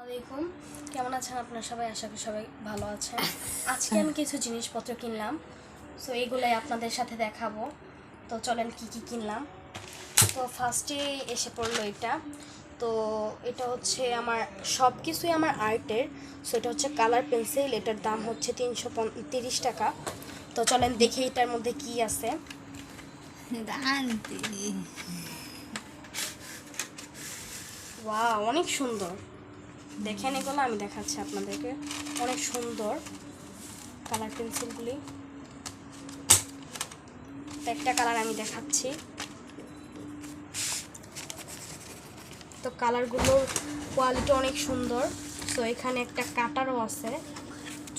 আসসালামাইকুম, কেমন আছেন আপনারা সবাই? আশা করি সবাই ভালো আছেন। আজকে আমি কিছু জিনিসপত্র কিনলাম, সো এইগুলাই আপনাদের সাথে দেখাবো। তো চলেন কি কি কিনলাম। তো ফার্স্টে এসে পড়লো এটা। তো এটা হচ্ছে আমার সব কিছুই আমার আর্টের। সো এটা হচ্ছে কালার পেন্সিল, এটার দাম হচ্ছে 330 টাকা। তো চলেন দেখি এটার মধ্যে কি আছে। ওয়াও, অনেক সুন্দর। দেখেন এগুলো, আমি দেখাচ্ছি আপনাদেরকে। অনেক সুন্দর কালার পেন্সিলগুলি। একটা কালার আমি দেখাচ্ছি। তো কালারগুলোর কোয়ালিটি অনেক সুন্দর। তো এখানে একটা কাটারও আছে,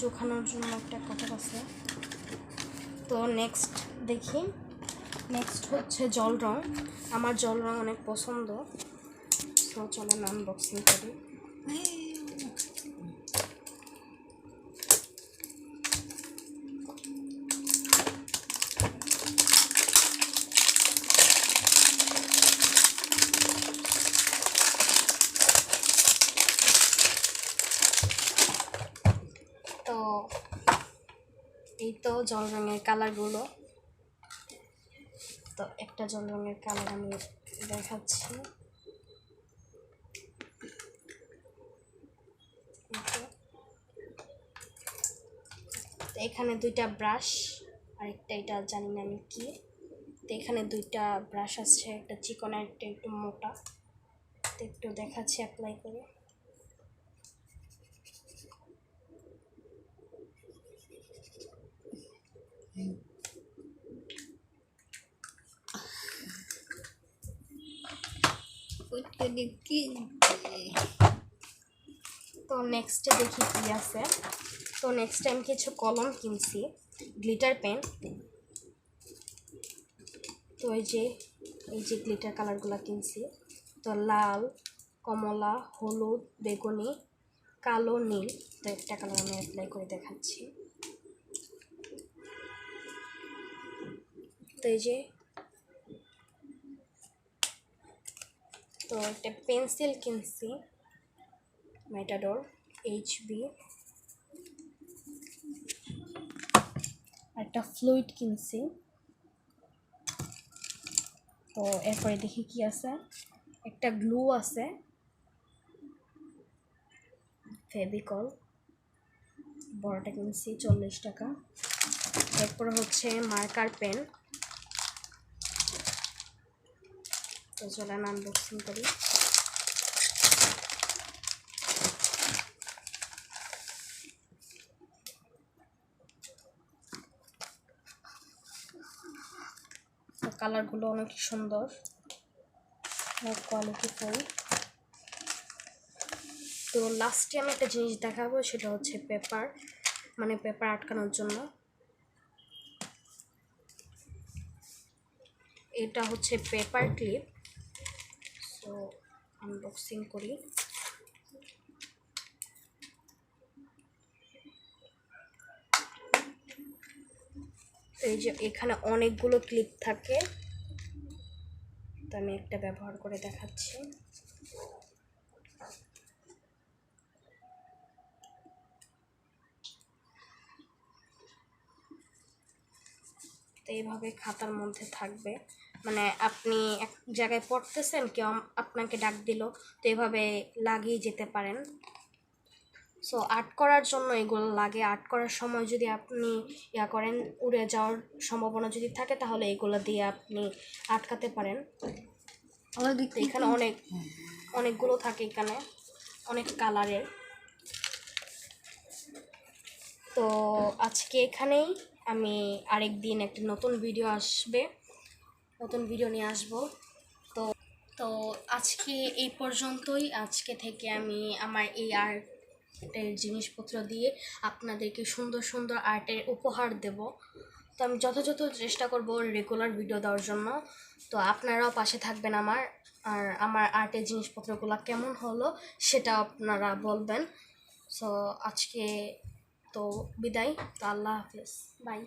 চোখানোর জন্য একটা কাটার আছে। তো নেক্সট দেখি, নেক্সট হচ্ছে জল রং। আমার জল রং অনেক পছন্দ। তো চলেন আনবক্সিং করি। তো এই তো জল রঙের কালারগুলো। তো একটা জল রঙের কালার আমি দেখাচ্ছি। তো এখানে দুইটা ব্রাশ, আরেকটা এটা জানি না আমি কি। তো এখানে দুইটা ব্রাশ আছে, একটা চিকন আর একটা একটু মোটা। তো একটু দেখাচ্ছি অ্যাপ্লাই করে। তো নেক্সটে দেখি কি আছে। তো নেক্সট টাইম কিছু কলম কিনছি, গ্লিটার পেন। তো এই যে গ্লিটার কালারগুলো কিনছি। তো লাল, কমলা, হলুদ, বেগুনি, কালো, নীল। তো একটা কালার আমি অ্যাপ্লাই করে দেখাচ্ছি। তো এই যে, তো একটা পেন্সিল কিনছি, ম্যাটাডোর HB। একটা ফ্লুইড কিনছি। তো এরপরে দেখি কি আছে। একটা গ্লু আছে, ফেভিকল, বড়টা কিনছি 40 টাকা। এরপরে হচ্ছে মার্কার পেন। তো চলেন আনবক্সিং করি। তো কালারগুলো অনেক সুন্দর, অনেক কোয়ালিটিফুল। তো লাস্টে আমি একটা জিনিস দেখাবো, সেটা হচ্ছে পেপার, মানে পেপার আটকানোর জন্য। এটা হচ্ছে পেপার ক্লিপ। সো আনবক্সিং করি। এই যে এখানে অনেকগুলো ক্লিপ থাকে, তো আমি একটা ব্যবহার করে দেখাচ্ছি। তো এইভাবে খাতার মধ্যে থাকবে, মানে আপনি এক জায়গায় পড়তেছেন, কেউ আপনাকে ডাক দিল, তো এইভাবে লাগিয়ে যেতে পারেন। সো আর্ট করার জন্য এগুলো লাগে। আর্ট করার সময় যদি আপনি করেন, উড়ে যাওয়ার সম্ভাবনা যদি থাকে, তাহলে এগুলো দিয়ে আপনি আটকাতে পারেন। এখানে অনেকগুলো থাকে, এখানে অনেক কালারের। তো আজকে এখানেই, আমি আরেক দিন একটা নতুন ভিডিও আসবে, নতুন ভিডিও নিয়ে আসবো। তো তো আজকে এই পর্যন্তই। আজকে থেকে আমি আমার এই আর্টের জিনিসপত্র দিয়ে আপনাদেরকে সুন্দর সুন্দর আর্টের উপহার দেব। তো আমি যথাযথ চেষ্টা করব রেগুলার ভিডিও দেওয়ার জন্য। তো আপনারাও পাশে থাকবেন আমার, আর আমার আর্টের জিনিসপত্রগুলো কেমন হলো সেটা আপনারা বলবেন। সো আজকে তো বিদায়। তো আল্লাহ হাফেজ, বাই।